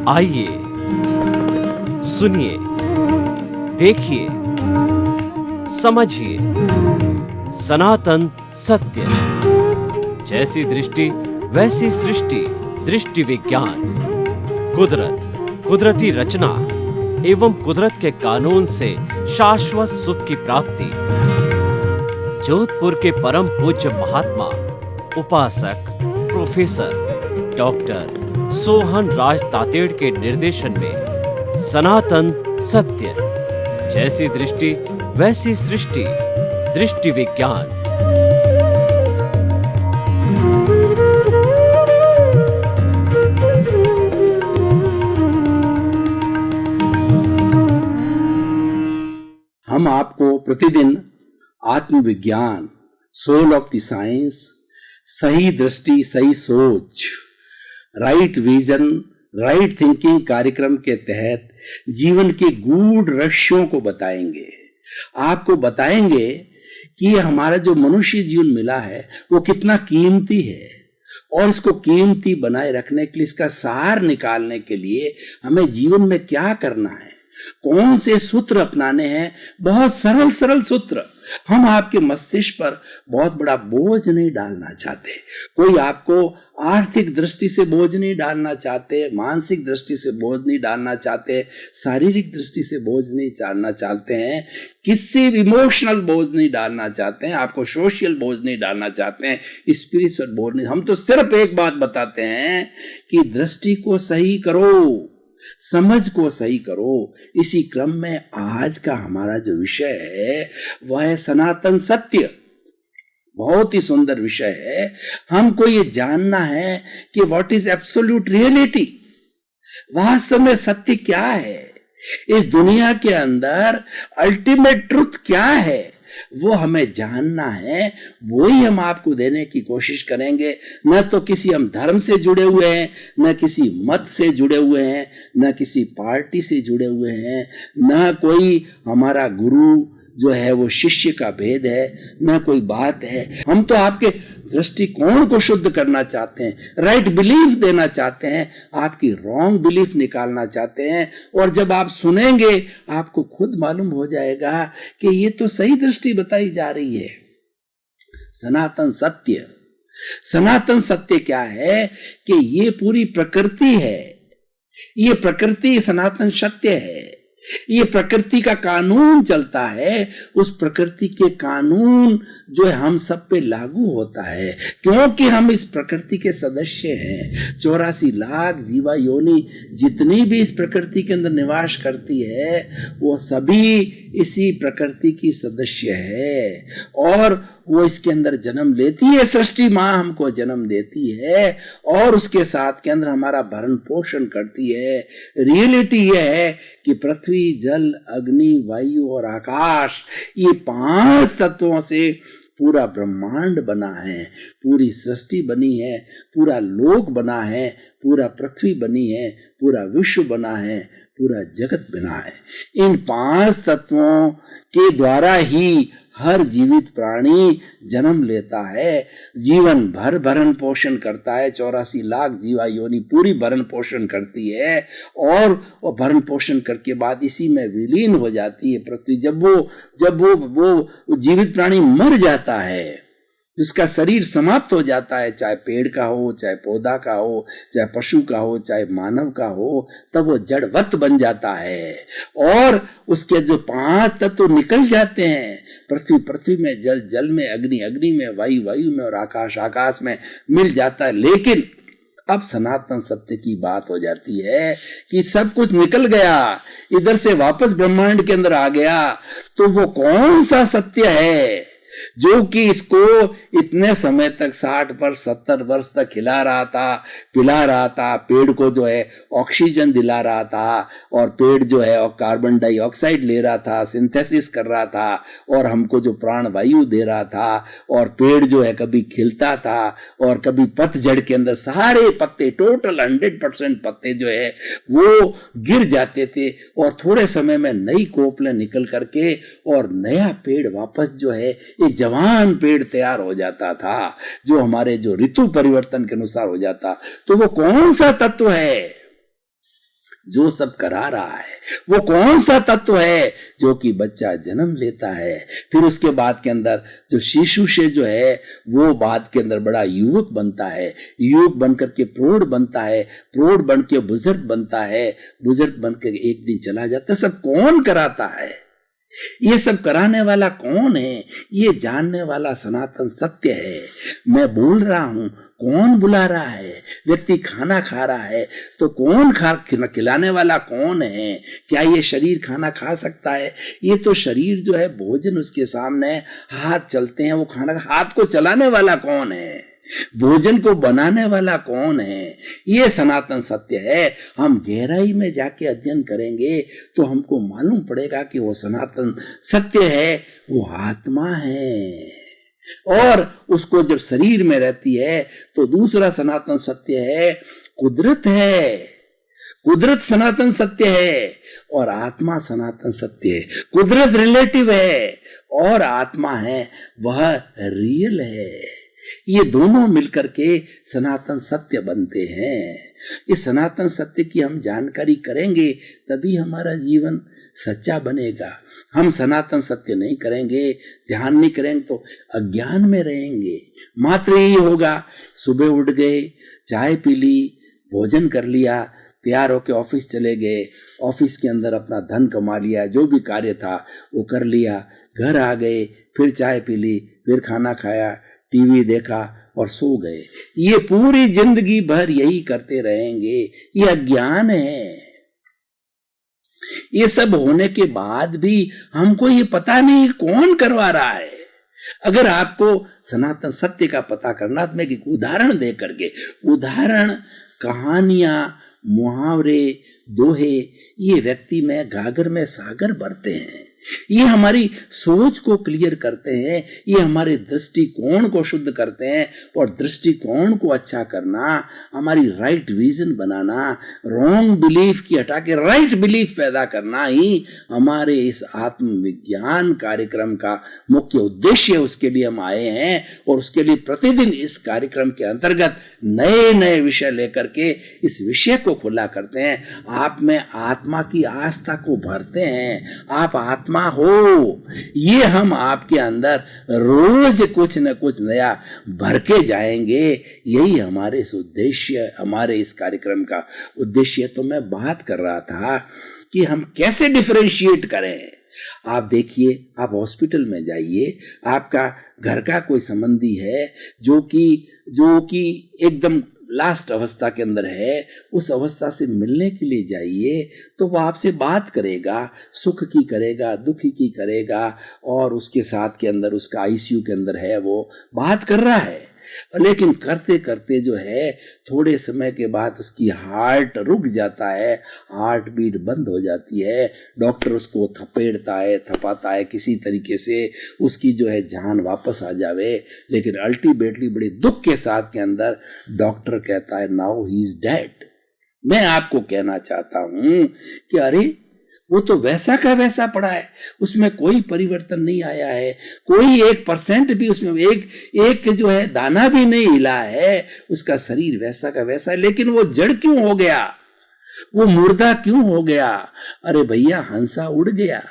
आइए सुनिए, देखिए, समझिए सनातन सत्य। जैसी दृष्टि वैसी सृष्टि, दृष्टि विज्ञान। कुदरत, कुदरती रचना एवं कुदरत के कानून से शाश्वत सुख की प्राप्ति। जोधपुर के परम पूज्य महात्मा उपासक प्रोफेसर डॉक्टर सोहन राज तातेड़ के निर्देशन में सनातन सत्य। जैसी दृष्टि वैसी सृष्टि, दृष्टि विज्ञान। हम आपको प्रतिदिन आत्मविज्ञान, सोल ऑफ द साइंस, सही दृष्टि सही सोच, राइट विजन राइट थिंकिंग कार्यक्रम के तहत जीवन के गूढ़ रहस्यों को बताएंगे। आपको बताएंगे कि हमारा जो मनुष्य जीवन मिला है वो कितना कीमती है और इसको कीमती बनाए रखने के लिए, इसका सार निकालने के लिए हमें जीवन में क्या करना है, कौन से सूत्र अपनाने हैं। बहुत सरल सरल सूत्र। हम आपके मस्तिष्क पर बहुत बड़ा बोझ नहीं डालना चाहते। कोई आपको आर्थिक दृष्टि से बोझ नहीं डालना चाहते, मानसिक दृष्टि से बोझ नहीं डालना चाहते, शारीरिक दृष्टि से बोझ नहीं डालना चाहते हैं, किसी इमोशनल बोझ नहीं डालना चाहते हैं, आपको सोशल बोझ नहीं डालना चाहते हैं, स्पिरिचुअल बोझ नहीं। हम तो सिर्फ एक बात बताते हैं कि दृष्टि को सही करो, समझ को सही करो। इसी क्रम में आज का हमारा जो विषय है वह है सनातन सत्य। बहुत ही सुंदर विषय है। हमको ये जानना है कि व्हाट इज एब्सोल्यूट रियलिटी, वास्तव में सत्य क्या है, इस दुनिया के अंदर अल्टीमेट ट्रुथ क्या है, वो हमें जानना है। वही हम आपको देने की कोशिश करेंगे। न तो किसी हम धर्म से जुड़े हुए हैं, न किसी मत से जुड़े हुए हैं, न किसी पार्टी से जुड़े हुए हैं, न कोई हमारा गुरु जो है वो शिष्य का भेद है, न कोई बात है। हम तो आपके दृष्टिकोण को शुद्ध करना चाहते हैं, राइट बिलीफ देना चाहते हैं, आपकी रॉन्ग बिलीफ निकालना चाहते हैं। और जब आप सुनेंगे आपको खुद मालूम हो जाएगा कि ये तो सही दृष्टि बताई जा रही है। सनातन सत्य, सनातन सत्य क्या है कि ये पूरी प्रकृति है, ये प्रकृति सनातन सत्य है। ये प्रकृति का कानून चलता है, उस प्रकृति के कानून जो है हम सब पे लागू होता है, क्योंकि हम इस प्रकृति के सदस्य हैं। 84 लाख जीवा योनि जितनी भी इस प्रकृति के अंदर निवास करती है वो सभी इसी प्रकृति की सदस्य है और वो इसके अंदर जन्म लेती है। सृष्टि माँ हमको जन्म देती है और उसके साथ के अंदर हमारा भरण पोषण करती है। रियलिटी ये है कि पृथ्वी, जल, अग्नि, वायु और आकाश, ये 5 तत्वों से पूरा ब्रह्मांड बना है, पूरी सृष्टि बनी है, पूरा लोक बना है, पूरा पृथ्वी बनी है, पूरा विश्व बना है, पूरा जगत बना है। इन 5 तत्वों के द्वारा ही हर जीवित प्राणी जन्म लेता है, जीवन भर भरण पोषण करता है। 84 लाख जीवा योनि पूरी भरण पोषण करती है और वो भरण पोषण करके बाद इसी में विलीन हो जाती है पृथ्वी। जब वो जीवित प्राणी मर जाता है, जिसका शरीर समाप्त हो जाता है, चाहे पेड़ का हो, चाहे पौधा का हो, चाहे पशु का हो, चाहे मानव का हो, तब वो जड़वत बन जाता है और उसके जो 5 तत्व निकल जाते हैं, पृथ्वी में, जल में, अग्नि में, वायु में और आकाश में मिल जाता है। लेकिन अब सनातन सत्य की बात हो जाती है कि सब कुछ निकल गया, इधर से वापस ब्रह्मांड के अंदर आ गया, तो वो कौन सा सत्य है जो कि इसको इतने समय तक 60 वर्ष 70 वर्ष तक खिला रहा था, पिला रहा था, पेड़ को जो है ऑक्सीजन दिला रहा था और पेड़ जो है कार्बन डाइऑक्साइड ले रहा था, सिंथेसिस कर रहा था और हमको जो प्राण वायु दे रहा था। और पेड़ जो है कभी खिलता था और कभी पतझड़ के अंदर सारे पत्ते, टोटल 100% पत्ते जो है वो गिर जाते थे और थोड़े समय में नई कोपलें निकल करके और नया पेड़ वापस जो है एक जवान पेड़ तैयार हो जाता था, जो हमारे जो ऋतु परिवर्तन के अनुसार हो जाता। तो वो कौन सा तत्व है? जो सब करा रहा है, वो कौन सा तत्व है जो कि बच्चा जन्म लेता है, फिर उसके बाद के अंदर जो शिशु से जो है वो बाद के अंदर बड़ा युवक बनता है, युवक बनकर के प्रौढ़ बनता है, प्रौढ़ बन के बुजुर्ग बनता है, बुजुर्ग बनकर एक दिन चला जाता है। सब कौन कराता है? ये सब कराने वाला कौन है? ये जानने वाला सनातन सत्य है। मैं बोल रहा हूं, कौन बुला रहा है? व्यक्ति खाना खा रहा है तो कौन खिलाने वाला कौन है? क्या ये शरीर खाना खा सकता है? ये तो शरीर जो है भोजन उसके सामने, हाथ चलते हैं, वो खाना, हाथ को चलाने वाला कौन है? भोजन को बनाने वाला कौन है? ये सनातन सत्य है। हम गहराई में जाके अध्ययन करेंगे तो हमको मालूम पड़ेगा कि वो सनातन सत्य है, वो आत्मा है। और उसको जब शरीर में रहती है तो दूसरा सनातन सत्य है, कुदरत है। कुदरत सनातन सत्य है और आत्मा सनातन सत्य है। कुदरत रिलेटिव है और आत्मा है वह रियल है। ये दोनों मिलकर के सनातन सत्य बनते हैं। इस सनातन सत्य की हम जानकारी करेंगे तभी हमारा जीवन सच्चा बनेगा। हम सनातन सत्य नहीं करेंगे, ध्यान नहीं करेंगे तो अज्ञान में रहेंगे। मात्र यही होगा, सुबह उठ गए, चाय पी ली, भोजन कर लिया, तैयार होके ऑफिस चले गए, ऑफिस के अंदर अपना धन कमा लिया, जो भी कार्य था वो कर लिया, घर आ गए, फिर चाय पी ली, फिर खाना खाया, टीवी देखा और सो गए। ये पूरी जिंदगी भर यही करते रहेंगे। ये अज्ञान है। ये सब होने के बाद भी हमको ये पता नहीं कौन करवा रहा है। अगर आपको सनातन सत्य का पता करना तो मैं एक उदाहरण दे करके, उदाहरण, कहानियां, मुहावरे, दोहे, ये व्यक्ति में गागर में सागर भरते हैं। ये हमारी सोच को क्लियर करते हैं, ये हमारे दृष्टिकोण को शुद्ध करते हैं। और दृष्टिकोण को अच्छा करना, हमारी राइट विजन बनाना, रॉन्ग बिलीफ की हटा के राइट बिलीफ पैदा करना ही हमारे इस आत्मविज्ञान कार्यक्रम का मुख्य उद्देश्य। उसके लिए हम आए हैं और उसके लिए प्रतिदिन इस कार्यक्रम के अंतर्गत नए नए विषय लेकर के इस विषय को खुला करते हैं। आप में आत्मा की आस्था को भरते हैं। आप आत्मा हो, ये हम आपके अंदर रोज कुछ न कुछ नया भर के जाएंगे। यही हमारे इस उद्देश्य, हमारे इस कार्यक्रम का उद्देश्य। तो मैं बात कर रहा था कि हम कैसे डिफरेंशिएट करें। आप देखिए, आप हॉस्पिटल में जाइए, आपका घर का कोई संबंधी है जो कि एकदम लास्ट अवस्था के अंदर है, उस अवस्था से मिलने के लिए जाइए तो वो आपसे बात करेगा, सुख की करेगा, दुख की करेगा, और उसके साथ के अंदर उसका आईसीयू के अंदर है, वो बात कर रहा है। लेकिन करते करते जो है थोड़े समय के बाद उसकी हार्ट रुक जाता है, हार्ट बीट बंद हो जाती है। डॉक्टर उसको थपेड़ता है, थपाता है, किसी तरीके से उसकी जो है जान वापस आ जावे। लेकिन अल्टीमेटली बड़े दुख के साथ के अंदर डॉक्टर कहता है नाउ ही इज डेड। मैं आपको कहना चाहता हूं कि अरे वो तो वैसा का वैसा पड़ा है, उसमें कोई परिवर्तन नहीं आया है, कोई 1% भी उसमें एक जो है दाना भी नहीं हिला है, उसका शरीर वैसा का वैसा है। लेकिन वो जड़ क्यों हो गया, वो मुर्दा क्यों हो गया? अरे भैया, हंसा उड़ गया।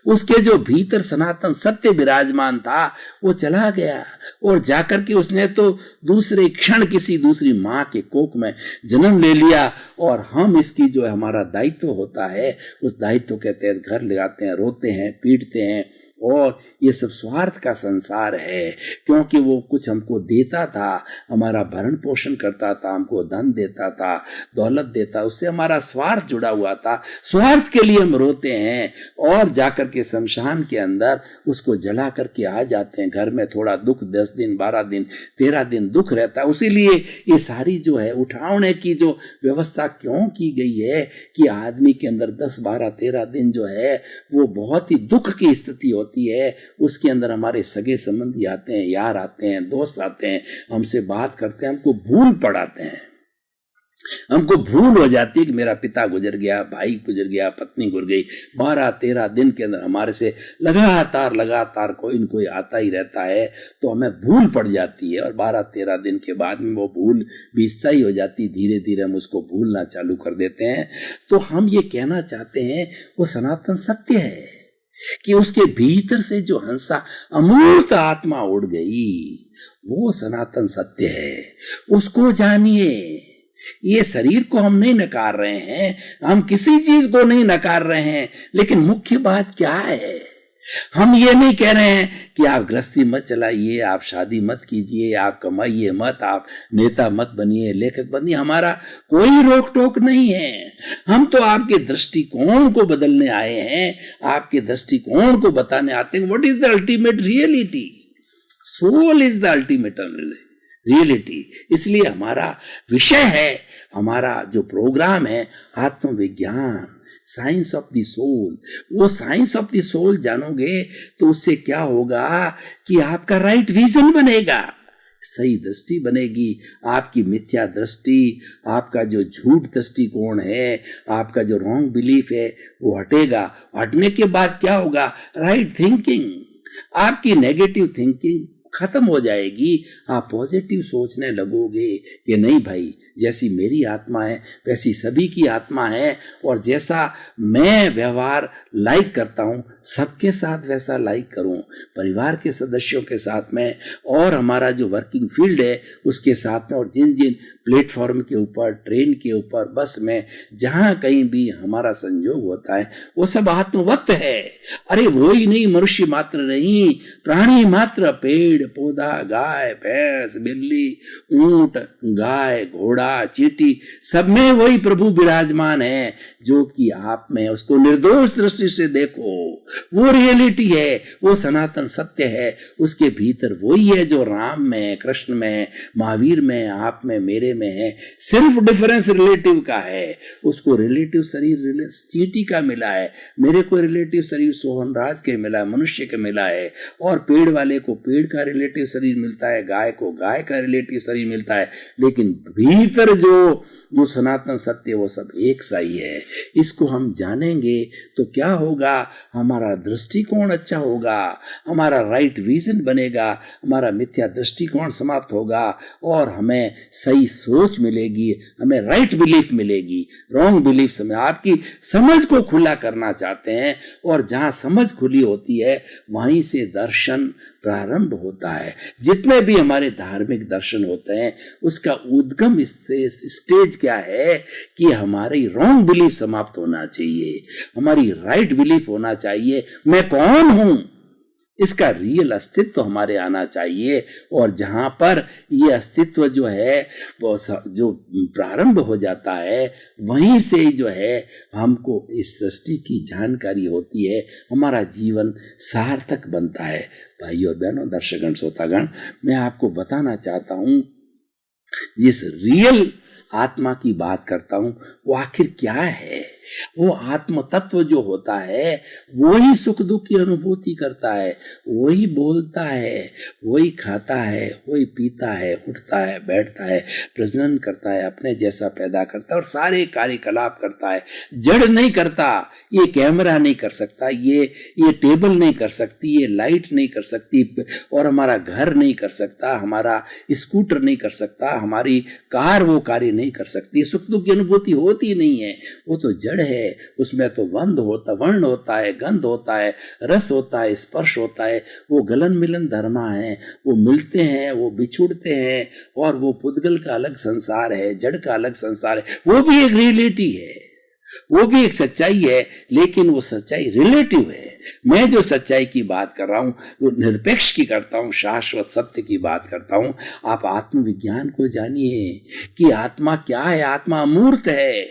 उसके जो भीतर सनातन सत्य विराजमान था वो चला गया और जाकर के उसने तो दूसरे क्षण किसी दूसरी माँ के कोख में जन्म ले लिया। और हम इसकी जो है हमारा दायित्व होता है, उस दायित्व के तहत घर लगाते हैं, रोते हैं, पीटते हैं। और ये सब स्वार्थ का संसार है, क्योंकि वो कुछ हमको देता था, हमारा भरण पोषण करता था, हमको धन देता था, दौलत देता, उससे हमारा स्वार्थ जुड़ा हुआ था। स्वार्थ के लिए हम रोते हैं और जाकर के शमशान के अंदर उसको जला करके आ जाते हैं। घर में थोड़ा दुख 10 दिन, 12 दिन, 13 दिन दुख रहता है। उसीलिए ये सारी जो है उठाने की जो व्यवस्था क्यों की गई है कि आदमी के अंदर 10, 12, 13 दिन जो है वो बहुत ही दुख की स्थिति होती है। उसके अंदर हमारे सगे संबंधी आते हैं, यार आते हैं, दोस्त आते हैं, हमसे बात करते हैं, हमको भूल पड़ाते हैं। हमको भूल हो जाती है कि मेरा पिता गुजर गया, भाई गुजर गया, पत्नी गुजर गई। 12-13 दिन के अंदर हमारे से लगातार कोई न कोई आता ही रहता है, तो हमें भूल पड़ जाती है। और 12-13 दिन के बाद में वो भूल भी स्थायी हो जाती, धीरे धीरे हम उसको भूलना चालू कर देते हैं। तो हम ये कहना चाहते हैं वो सनातन सत्य है कि उसके भीतर से जो हंसा अमूर्त आत्मा उड़ गई, वो सनातन सत्य है। उसको जानिए। ये शरीर को हम नहीं नकार रहे हैं, हम किसी चीज को नहीं नकार रहे हैं, लेकिन मुख्य बात क्या है, हम ये नहीं कह रहे हैं कि आप गृहस्थी मत चलाइए, आप शादी मत कीजिए, आप कमाइए मत, आप नेता मत बनिए, लेखक बनिए, हमारा कोई रोक टोक नहीं है। हम तो आपके दृष्टिकोण को बदलने आए हैं, आपके दृष्टिकोण को बताने आते हैं what is the ultimate reality. Soul is the ultimate reality. इसलिए हमारा विषय है, हमारा जो प्रोग्राम है आत्मविज्ञान, साइंस ऑफ द सोल। वो साइंस ऑफ द सोल जानोगे तो उससे क्या होगा कि आपका राइट विजन बनेगा, सही दृष्टि बनेगी, आपकी मिथ्या दृष्टि, आपका जो झूठ दृष्टिकोण है, आपका जो रॉन्ग बिलीफ है वो हटेगा। हटने के बाद क्या होगा, राइट थिंकिंग, आपकी नेगेटिव थिंकिंग खत्म हो जाएगी। आप पॉजिटिव सोचने लगोगे कि नहीं भाई, जैसी मेरी आत्मा है वैसी सभी की आत्मा है, और जैसा मैं व्यवहार लाइक करता हूँ सबके साथ वैसा लाइक करूँ, परिवार के सदस्यों के साथ में, और हमारा जो वर्किंग फील्ड है उसके साथ में, और जिन जिन प्लेटफॉर्म के ऊपर, ट्रेन के ऊपर, बस में, जहाँ कहीं भी हमारा संयोग होता है वो सब आत्मवत है। अरे वो ही नहीं, मनुष्य मात्र नहीं, प्राणी मात्र, पेड़ पौधा, गाय भैंस, बिल्ली, ऊंट, गाय, घोड़ा, चींटी, सब में वही प्रभु विराजमान है जो कि आप में। उसको निर्दोष दृष्टि से देखो, वो रियलिटी है, वो सनातन सत्य है। उसके भीतर वही है जो राम में, कृष्ण में, महावीर में, आप में, मेरे में है। सिर्फ डिफरेंस रिलेटिव का है। उसको रिलेटिव शरीर चींटी का मिला है, मेरे को रिलेटिव शरीर सोहन राज के मिला है, मनुष्य के मिला है, और पेड़ वाले को पेड़ का रिलेटिव शरीर मिलता है, गाय को गाय का रिलेटिव शरीर मिलता है, लेकिन भीतर जो सनातन सत्य वो सब एक सा ही है। इसको हम जानेंगे तो क्या होगा, हमारा दृष्टिकोण अच्छा होगा, हमारा राइट विजन बनेगा, हमारा मिथ्या दृष्टिकोण समाप्त होगा, और हमें सही सोच मिलेगी, हमें राइट बिलीफ मिलेगी। रॉन्ग बिलीफ समय आपकी समझ को खुला करना चाहते हैं, और जहां समझ खुली होती है वहीं से दर्शन प्रारंभ होता है। जितने भी हमारे धार्मिक दर्शन होते हैं उसका उद्गम स्टेज क्या है कि हमारी रॉन्ग बिलीफ समाप्त होना चाहिए, हमारी राइट बिलीफ होना चाहिए। मैं कौन हूं, इसका रियल अस्तित्व हमारे आना चाहिए, और जहां पर ये अस्तित्व जो है वो जो प्रारंभ हो जाता है वहीं से जो है हमको इस सृष्टि की जानकारी होती है, हमारा जीवन सार्थक बनता है। भाई और बहनों, दर्शकगण, श्रोतागण, मैं आपको बताना चाहता हूं जिस रियल आत्मा की बात करता हूं वो आखिर क्या है। वो आत्म तत्व जो होता है वही सुख दुख की अनुभूति करता है, वही बोलता है, वही खाता है, वही पीता है, उठता है, बैठता है, प्रजनन करता है, अपने जैसा पैदा करता है और सारे कार्यकलाप करता है। जड़ नहीं करता, ये कैमरा नहीं कर सकता, ये टेबल नहीं कर सकती, ये लाइट नहीं कर सकती, और हमारा घर नहीं कर सकता, हमारा स्कूटर नहीं कर सकता, हमारी कार वो कार्य नहीं कर सकती। सुख दुख की अनुभूति होती नहीं है, वो तो जड़ है। उसमें तो वर्ण होता है, गंध होता है, रस होता है, स्पर्श होता है, वो गलन मिलन धर्मा है, वो मिलते हैं, वो बिछुड़ते हैं, और वो पुद्गल का अलग संसार है, जड़ का अलग संसार है। वो भी एक रियलिटी है, वो भी एक सच्चाई है, लेकिन वो सच्चाई रिलेटिव है। मैं जो सच्चाई की बात कर रहा हूं वो निरपेक्ष की करता हूं, शाश्वत सत्य की बात करता हूं। आप आत्मविज्ञान को जानिए कि आत्मा क्या है। आत्मा अमूर्त है,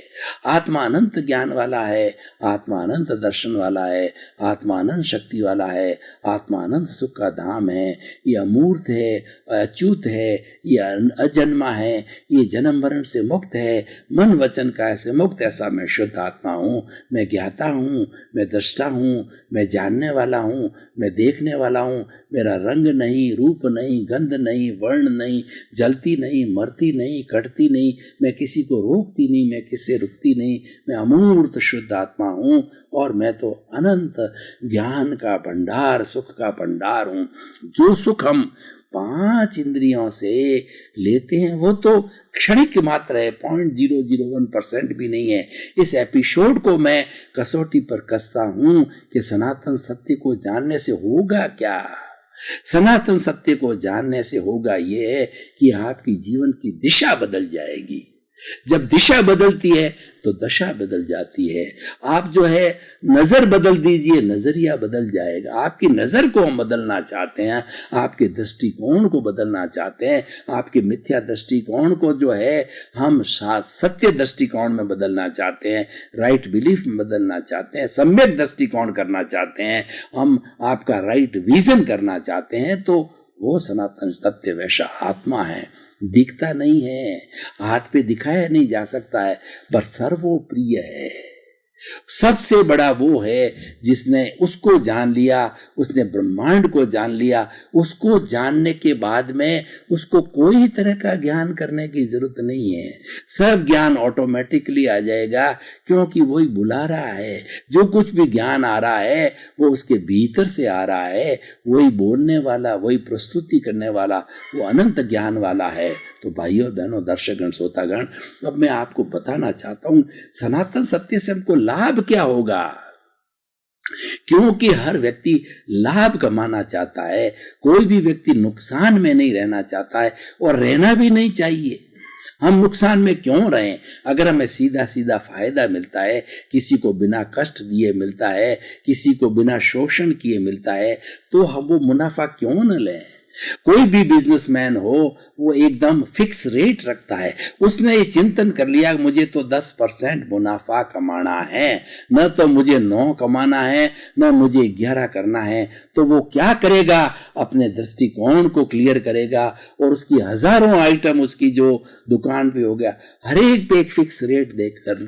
आत्मा अनंत ज्ञान वाला है, आत्मा अनंत दर्शन वाला है, आत्मा अनंत शक्ति वाला है, आत्मा अनंत सुख का धाम है। ये अमूर्त है, अच्युत है, ये अजन्मा है, ये जन्म मरण से मुक्त है, मन वचन काय से मुक्त, ऐसा मैं शुद्ध शुद्ध आत्मा हूँ, मैं ज्ञाता हूँ, मैं दृष्टा हूँ, मैं जानने वाला हूँ, मैं देखने वाला हूँ। मेरा रंग नहीं, रूप नहीं, गंध नहीं, वर्ण नहीं, जलती नहीं, मरती नहीं, कटती नहीं, मैं किसी को रोकती नहीं, मैं किससे रुकती नहीं, मैं अमूर्त शुद्ध आत्मा हूँ और मैं तो अनंत ज्ञान का भंडार, सुख का भंडार हूँ। जो सुख हम 5 इंद्रियों से लेते हैं वो तो क्षणिक मात्र है, 0.001% भी नहीं है। इस एपिसोड को मैं कसौटी पर कसता हूं कि सनातन सत्य को जानने से होगा क्या। सनातन सत्य को जानने से होगा ये कि आपकी जीवन की दिशा बदल जाएगी। जब दिशा बदलती है तो दशा बदल जाती है। आप जो है नजर बदल दीजिए, नजरिया बदल जाएगा। आपकी नजर को हम बदलना चाहते हैं, आपके दृष्टिकोण को बदलना चाहते हैं, आपके मिथ्या दृष्टिकोण को जो है हम सत्य दृष्टिकोण में बदलना चाहते हैं, राइट बिलीफ में बदलना चाहते हैं, सम्यक दृष्टिकोण करना चाहते हैं, हम आपका राइट विजन करना चाहते हैं। तो वो सनातन सत्य वैसा आत्मा है, दिखता नहीं है, हाथ पे दिखाया नहीं जा सकता है, पर सर्वोप्रिय है। सबसे बड़ा वो है जिसने उसको जान लिया, उसने ब्रह्मांड को जान लिया। उसको जानने के बाद में उसको कोई तरह का ज्ञान करने की जरूरत नहीं है, सब ज्ञान ऑटोमेटिकली आ जाएगा, क्योंकि वही बुला रहा है। जो कुछ भी ज्ञान आ रहा है वो उसके भीतर से आ रहा है, वही बोलने वाला, वही प्रस्तुति करने वाला, वो अनंत ज्ञान वाला है। तो भाइयों बहनों, दर्शकगण, श्रोतागण, अब मैं आपको बताना चाहता हूं सनातन सत्य से हमको लाभ क्या होगा। क्योंकि हर व्यक्ति लाभ कमाना चाहता है, कोई भी व्यक्ति नुकसान में नहीं रहना चाहता है, और रहना भी नहीं चाहिए। हम नुकसान में क्यों रहें? अगर हमें सीधा सीधा फायदा मिलता है, किसी को बिना कष्ट दिए मिलता है, किसी को बिना शोषण किए मिलता है, तो हम वो मुनाफा क्यों न लें। कोई भी बिजनेसमैन हो वो एकदम फिक्स रेट रखता है। उसने ये चिंतन कर लिया मुझे तो 10% मुनाफा कमाना है, न तो मुझे 9 कमाना है, न मुझे 11 करना है। तो वो क्या करेगा? अपने दृष्टिकोण को क्लियर करेगा और उसकी हजारों आइटम उसकी जो दुकान पे हो गया, हर एक पे एक फिक्स रेट देकर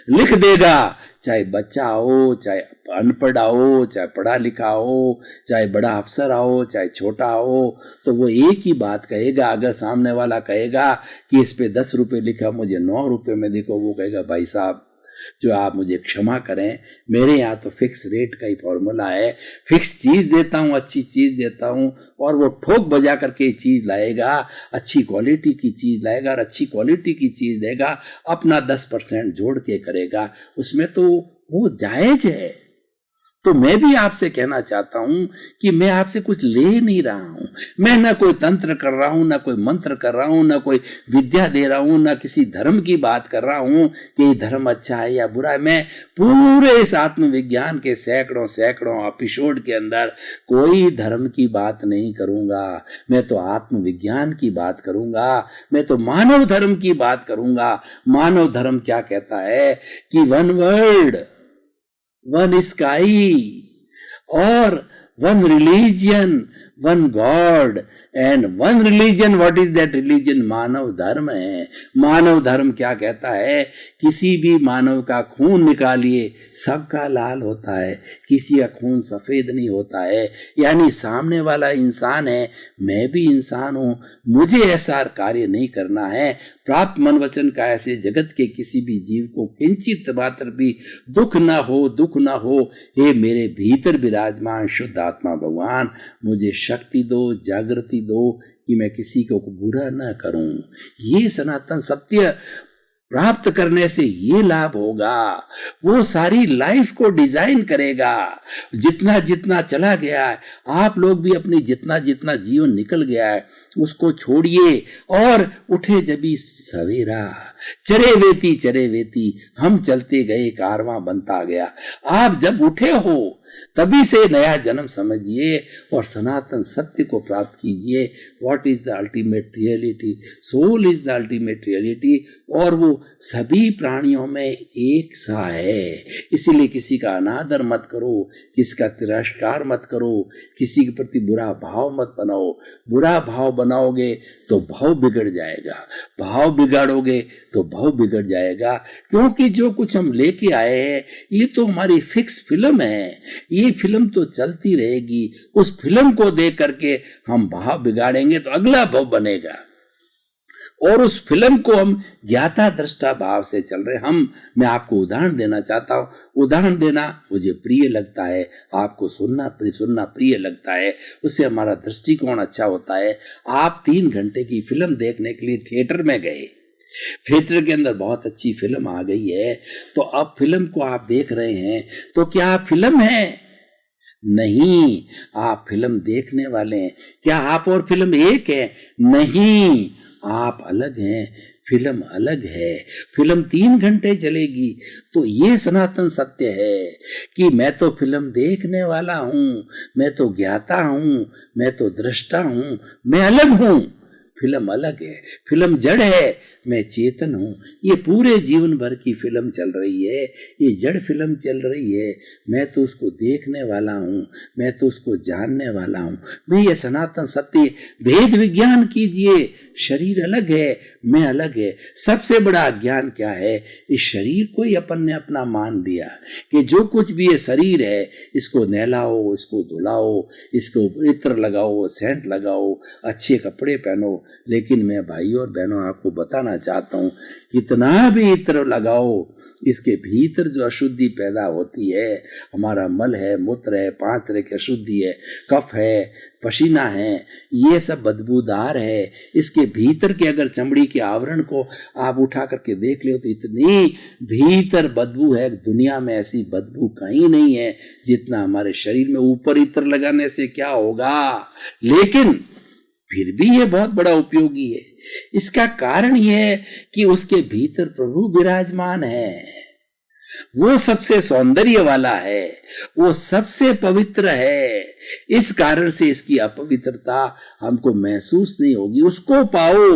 लिख देगा। चाहे बच्चा हो, चाहे अनपढ़ हो, चाहे पढ़ा लिखा हो, चाहे बड़ा अफसर हो, चाहे छोटा हो, तो वो एक ही बात कहेगा। अगर सामने वाला कहेगा कि इस पे 10 रुपए लिखा, मुझे 9 रुपए में देखो, वो कहेगा भाई साहब जो आप मुझे क्षमा करें, मेरे यहाँ तो फिक्स रेट का ही फॉर्मूला है, फिक्स चीज देता हूँ, अच्छी चीज देता हूँ, और वो ठोक बजा करके चीज लाएगा, अच्छी क्वालिटी की चीज लाएगा और अच्छी क्वालिटी की चीज देगा, अपना 10% जोड़ के करेगा, उसमें तो वो जायज है। तो मैं भी आपसे कहना चाहता हूं कि मैं आपसे कुछ ले नहीं रहा हूं, मैं ना कोई तंत्र कर रहा हूं, ना कोई मंत्र कर रहा हूं, ना कोई विद्या दे रहा हूं, ना किसी धर्म की बात कर रहा हूं कि ये धर्म अच्छा है या बुरा है। मैं पूरे इस आत्मविज्ञान के सैकड़ों एपिसोड के अंदर कोई धर्म की बात नहीं करूंगा, मैं तो आत्मविज्ञान की बात करूंगा, मैं तो मानव धर्म की बात करूंगा। मानव धर्म क्या कहता है कि 1 वर्ल्ड, 1 स्काई और 1 religion, 1 God and 1 religion. What is that religion? मानव धर्म है। मानव धर्म क्या कहता है? किसी भी मानव का खून निकालिए, सबका लाल होता है, किसी का खून सफेद नहीं होता है। यानी सामने वाला इंसान है, मैं भी इंसान हूं, मुझे ऐसा कार्य नहीं करना है। प्राप्त मन वचन का ऐसे जगत के किसी भी जीव को किंचित मात्र भी दुख ना हो। हे मेरे भीतर विराजमान शुद्ध आत्मा भगवान, मुझे शक्ति दो, जागृति दो कि मैं किसी को बुरा ना करूं। ये सनातन सत्य प्राप्त करने से ये लाभ होगा, वो सारी लाइफ को डिजाइन करेगा। जितना जितना चला गया है, आप लोग भी अपनी जितना जितना जीवन निकल गया है उसको छोड़िए और उठे जबी सवेरा। चरे वेती हम चलते गए, कारवां बनता गया। आप जब उठे हो तभी से नया जन्म समझिए और सनातन सत्य को प्राप्त कीजिए। What is the ultimate reality? Soul is the ultimate reality, और वो सभी प्राणियों में एक सा है। इसीलिए किसी का अनादर मत करो, किसी का तिरस्कार मत करो, किसी के प्रति बुरा भाव मत बनाओ। बुरा भाव बनाओगे तो भाव बिगड़ जाएगा, भाव बिगाड़ोगे तो भाव बिगड़ जाएगा। क्योंकि जो कुछ हम लेके आए हैं ये तो हमारी फिक्स फिल्म है, ये फिल्म तो चलती रहेगी। उस फिल्म को देख करके हम भाव बिगाड़ेंगे तो अगला भाव बनेगा, और उस फिल्म को हम ज्ञाता दृष्टा भाव से चल रहे मैं आपको उदाहरण देना चाहता हूं। उदाहरण देना मुझे प्रिय लगता है, आपको सुनना प्रिय लगता है, उससे हमारा दृष्टिकोण अच्छा होता है। आप 3 घंटे की फिल्म देखने के लिए थिएटर में गए, थिएटर के अंदर बहुत अच्छी फिल्म आ गई है, तो अब फिल्म को आप देख रहे हैं, तो क्या आप फिल्म है? नहीं, आप फिल्म देखने वाले हैं। क्या आप और फिल्म एक है? नहीं, आप अलग हैं, फिल्म अलग है। फिल्म 3 घंटे चलेगी। तो ये सनातन सत्य है कि मैं तो फिल्म देखने वाला हूं, मैं तो ज्ञाता हूं, मैं तो दृष्टा हूं, मैं अलग हूं। फिल्म अलग है, फिल्म जड़ है, मैं चेतन हूं। ये पूरे जीवन भर की फिल्म चल रही है, ये जड़ फिल्म चल रही है। मैं तो उसको देखने वाला हूं, मैं तो उसको जानने वाला हूं। मैं ये सनातन सत्य भेद विज्ञान कीजिए। शरीर अलग है, मैं अलग है। सबसे बड़ा अज्ञान क्या है? इस शरीर को ही अपन ने अपना मान लिया कि जो कुछ भी ये शरीर है, इसको नहलाओ, इसको धुलाओ, इसको इत्र लगाओ, सेंट लगाओ, अच्छे कपड़े पहनो। लेकिन मैं भाइयों और बहनों आपको बताना चाहता हूं, कितना भी इत्र लगाओ, इसके भीतर जो अशुद्धि पैदा होती है, हमारा मल है, मूत्र है, 5 तरह की अशुद्धि है, कफ है, पसीना है, ये सब बदबूदार है। इसके भीतर के अगर चमड़ी के आवरण को आप उठा करके देख ले तो इतनी भीतर बदबू है, दुनिया में ऐसी बदबू कहीं नहीं है जितना हमारे शरीर में। ऊपर इत्र लगाने से क्या होगा? लेकिन फिर भी ये बहुत बड़ा उपयोगी है। इसका कारण यह है कि उसके भीतर प्रभु विराजमान है, वो सबसे सौंदर्य वाला है, वो सबसे पवित्र है। इस कारण से इसकी अपवित्रता हमको महसूस नहीं होगी। उसको पाओ,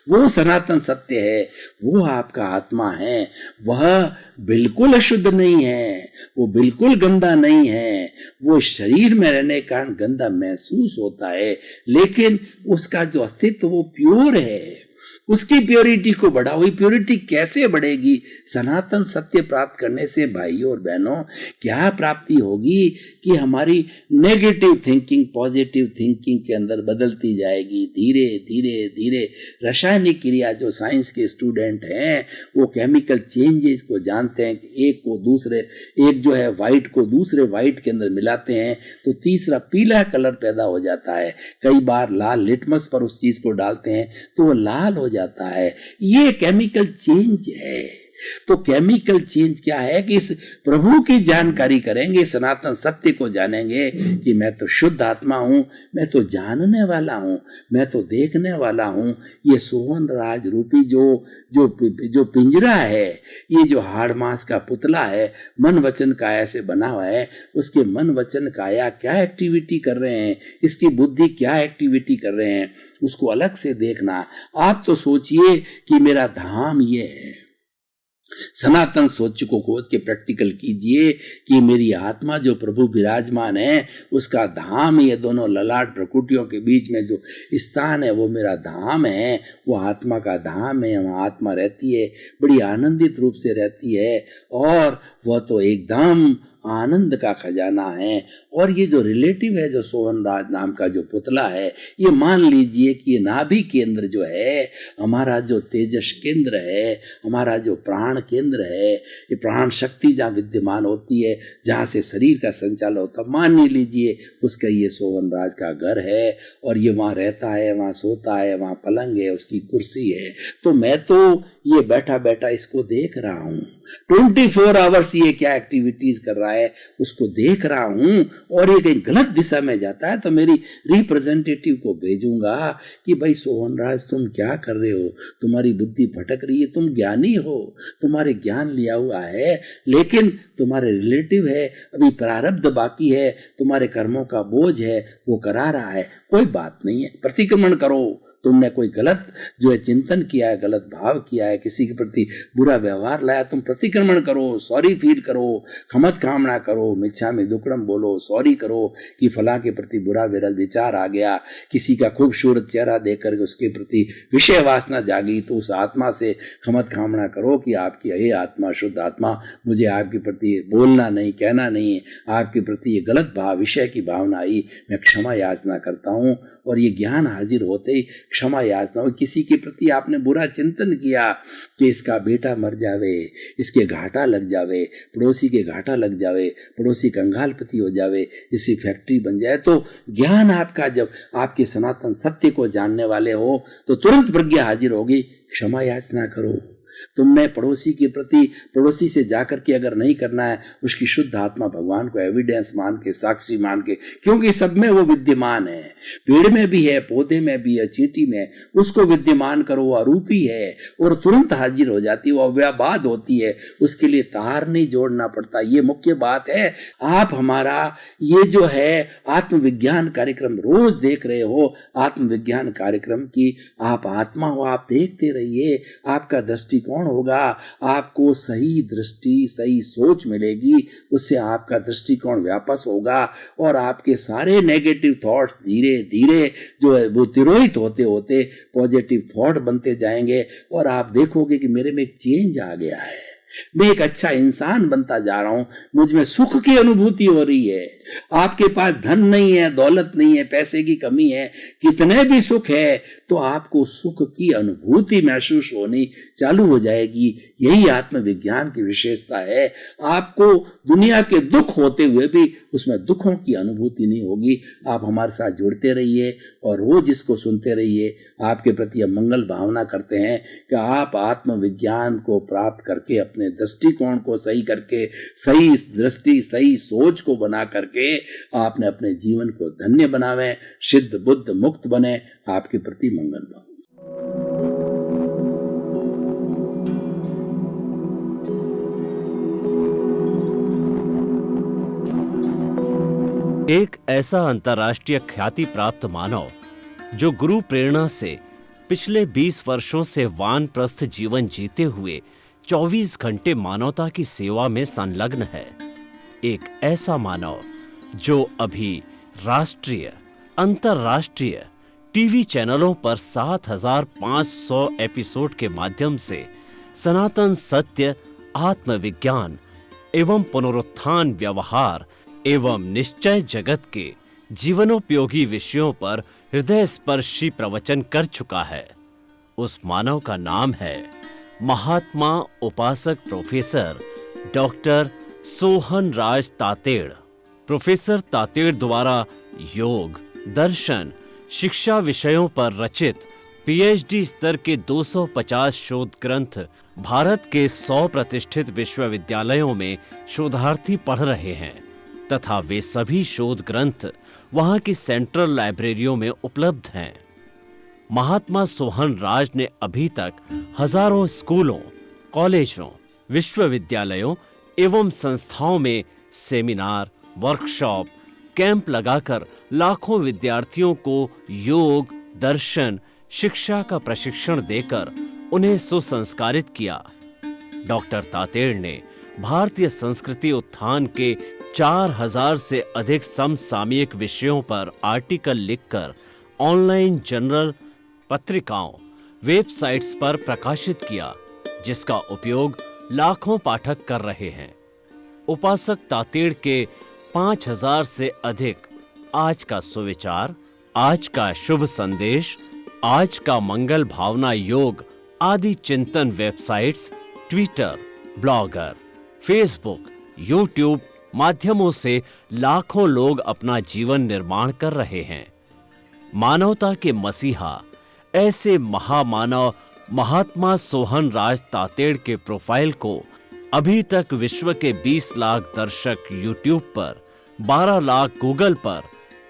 वो सनातन सत्य है, वो आपका आत्मा है। वह बिल्कुल अशुद्ध नहीं है, वो बिल्कुल गंदा नहीं है। वो शरीर में रहने के कारण गंदा महसूस होता है, लेकिन उसका जो अस्तित्व वो प्योर है। उसकी प्योरिटी को बढ़ाओ। ये प्योरिटी कैसे बढ़ेगी? सनातन सत्य प्राप्त करने से भाइयों और बहनों क्या प्राप्ति होगी कि हमारी नेगेटिव थिंकिंग पॉजिटिव थिंकिंग के अंदर बदलती जाएगी। धीरे धीरे धीरे रासायनिक क्रिया, जो साइंस के स्टूडेंट हैं वो केमिकल चेंजेस को जानते हैं कि एक जो है व्हाइट को दूसरे व्हाइट के अंदर मिलाते हैं तो तीसरा पीला कलर पैदा हो जाता है। कई बार लाल लिटमस पर उस चीज को डालते हैं तो वो लाल हो जाता है। ये केमिकल चेंज है। तो केमिकल चेंज क्या है कि इस प्रभु की जानकारी करेंगे, सनातन सत्य को जानेंगे कि मैं तो शुद्ध आत्मा हूं, मैं तो जानने वाला हूं, मैं तो देखने वाला हूं। ये सोहन राज रूपी जो पिंजरा है, ये जो हाड़ मांस का पुतला है, मन वचन काया से बना हुआ है, उसके मन वचन काया क्या एक्टिविटी कर रहे हैं, इसकी बुद्धि क्या एक्टिविटी कर रहे हैं, उसको अलग से देखना। आप तो सोचिए कि मेरा धाम ये है। सनातन सोच को खोज के प्रैक्टिकल कीजिए कि मेरी आत्मा जो प्रभु विराजमान है उसका धाम, ये दोनों ललाट प्रकृतियों के बीच में जो स्थान है वो मेरा धाम है, वो आत्मा का धाम है। वहाँ आत्मा रहती है, बड़ी आनंदित रूप से रहती है, और वह तो एकदम आनंद का खजाना है। और ये जो रिलेटिव है, जो सोहन राज नाम का जो पुतला है, ये मान लीजिए कि ये नाभि केंद्र जो है, हमारा जो तेजस केंद्र है, हमारा जो प्राण केंद्र है, ये प्राण शक्ति जहाँ विद्यमान होती है, जहाँ से शरीर का संचालन होता है, मान लीजिए उसका ये सोहन राज का घर है, और ये वहाँ रहता है, वहाँ सोता है, वहाँ पलंग है, उसकी कुर्सी है। तो मैं तो ये बैठा बैठा इसको देख रहा हूँ 24 आवर्स ये क्या एक्टिविटीज कर रहा रहा है उसको देख रहा हूं और ये कहीं गलत दिशा में जाता है तो मेरी रिप्रेजेंटेटिव को भेजूंगा कि भाई सोहन राज तुम क्या कर रहे हो, तुम्हारी बुद्धि भटक रही है, तुम ज्ञानी हो, तुम्हारे ज्ञान लिया हुआ है, लेकिन तुम्हारे रिलेटिव है, अभी प्रारब्ध बाकी है, तुम्हारे कर्मों का बोझ है, वो करा रहा है, कोई बात नहीं है, प्रतिक्रमण करो। तुमने कोई गलत जो है चिंतन किया है, गलत भाव किया है, किसी के प्रति बुरा व्यवहार लाया, तुम प्रतिक्रमण करो, सॉरी फील करो, खमत कामना करो, मिच्छामि दुक्कडम बोलो, सॉरी करो कि फला के प्रति बुरा विचार आ गया, किसी का खूबसूरत चेहरा देखकर उसके प्रति विषय वासना जागी, तो उस आत्मा से खमत कामना करो कि आपकी हे आत्मा, शुद्ध आत्मा, मुझे आपके प्रति बोलना नहीं, कहना नहीं है, आपके प्रति ये गलत भाव, विषय की भावना आई, मैं क्षमा याचना करता हूँ। और ये ज्ञान हाजिर होते ही क्षमा याचना हो। किसी के प्रति आपने बुरा चिंतन किया कि इसका बेटा मर जावे, इसके घाटा लग जावे, पड़ोसी के घाटा लग जावे, पड़ोसी कंगालपति हो जावे, इसकी फैक्ट्री बन जाए, तो ज्ञान आपका जब आपके सनातन सत्य को जानने वाले हो तो तुरंत प्रज्ञा हाजिर होगी, क्षमा याचना करो। तुमने पड़ोसी के प्रति, पड़ोसी से जाकर के अगर नहीं करना है, उसकी शुद्ध आत्मा भगवान को एविडेंस मान के, साक्षी मान के, क्योंकि सब में वो विद्यमान है, पेड़ में भी है, पौधे में भी है, चींटी में, उसको विद्यमान करो, वो अरूपी है और तुरंत हाजिर हो जाती है, वो अव्याबाद होती है, उसके लिए तार नहीं जोड़ना पड़ता। ये मुख्य बात है। आप हमारा ये जो है आत्मविज्ञान कार्यक्रम रोज देख रहे हो, आत्मविज्ञान कार्यक्रम की आप आत्मा हो, आप देखते रहिए, आपका दृष्टिकोण होगा, आपको सही दृष्टि, सही सोच मिलेगी, उससे आपका दृष्टिकोण व्यापक होगा और आपके सारे नेगेटिव थॉट्स धीरे धीरे जो है वो तिरोहित होते होते पॉजिटिव थॉट बनते जाएंगे और आप देखोगे कि मेरे में एक चेंज आ गया है, मैं एक अच्छा इंसान बनता जा रहा हूं, मुझ में सुख की अनुभूति हो रही है। आपके पास धन नहीं है, दौलत नहीं है, पैसे की कमी है, कितने भी सुख है तो आपको सुख की अनुभूति महसूस होनी चालू हो जाएगी। यही आत्मविज्ञान की विशेषता है। आपको दुनिया के दुख होते हुए भी उसमें दुखों की अनुभूति नहीं होगी। आप हमारे साथ जुड़ते रहिए और रोज इसको सुनते रहिए। आपके प्रति हम मंगल भावना करते हैं कि आप आत्मविज्ञान को प्राप्त करके, अपने दृष्टिकोण को सही करके, सही दृष्टि, सही सोच को बना करके आपने अपने जीवन को धन्य बनावे, सिद्ध बुद्ध मुक्त बने। आपके प्रति मंगल भाव। एक ऐसा अंतर्राष्ट्रीय ख्याति प्राप्त मानव जो गुरु प्रेरणा से पिछले 20 वर्षों से वानप्रस्थ जीवन जीते हुए 24 घंटे मानवता की सेवा में संलग्न है। एक ऐसा मानव जो अभी राष्ट्रीय, अंतर्राष्ट्रीय टीवी चैनलों पर 7,500 एपिसोड के माध्यम से सनातन सत्य, आत्मविज्ञान एवं पुनरुत्थान, व्यवहार एवं निश्चय जगत के जीवनोपयोगी विषयों पर हृदय स्पर्शी प्रवचन कर चुका है। उस मानव का नाम है महात्मा उपासक प्रोफेसर डॉक्टर सोहन राज तातेड़। प्रोफेसर तातेड़ द्वारा योग, दर्शन, शिक्षा विषयों पर रचित पीएचडी स्तर के 250 शोध ग्रंथ भारत के 100 प्रतिष्ठित विश्वविद्यालयों में शोधार्थी पढ़ रहे हैं तथा वे सभी शोध ग्रंथ वहां की सेंट्रल लाइब्रेरियों में उपलब्ध हैं। महात्मा सोहन राज ने अभी तक हजारों स्कूलों, कॉलेजों, विश्वविद्यालयों एवं संस्थाओं में सेमिनार, वर्कशॉप, कैंप लगाकर लाखों विद्यार्थियों को योग, दर्शन, शिक्षा का प्रशिक्षण देकर उन्हें सुसंस्कारित किया। डॉक्टर तातेड़ ने भारतीय संस्कृति उत्थान के 4000 से अधिक समसामयिक विषयों पर आर्टिकल लिखकर ऑनलाइन जर्नल, पत्रिकाओं, वेबसाइट्स पर प्रकाशित किया, जिसका उपयोग लाखों पाठक कर रहे हैं। उपासक तातेड़ के 5000 से अधिक आज का सुविचार, आज का शुभ संदेश, आज का मंगल भावना योग आदि चिंतन websites, Twitter, blogger, Facebook, YouTube माध्यमों से लाखों लोग अपना जीवन निर्माण कर रहे हैं। मानवता के मसीहा ऐसे महामानव महात्मा सोहन राज तातेड़ के प्रोफाइल को अभी तक विश्व के 20 लाख दर्शक YouTube पर, 12 लाख गूगल पर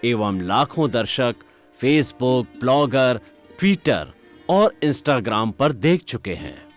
एवं लाखों दर्शक फेसबुक, ब्लॉगर, ट्विटर और इंस्टाग्राम पर देख चुके हैं।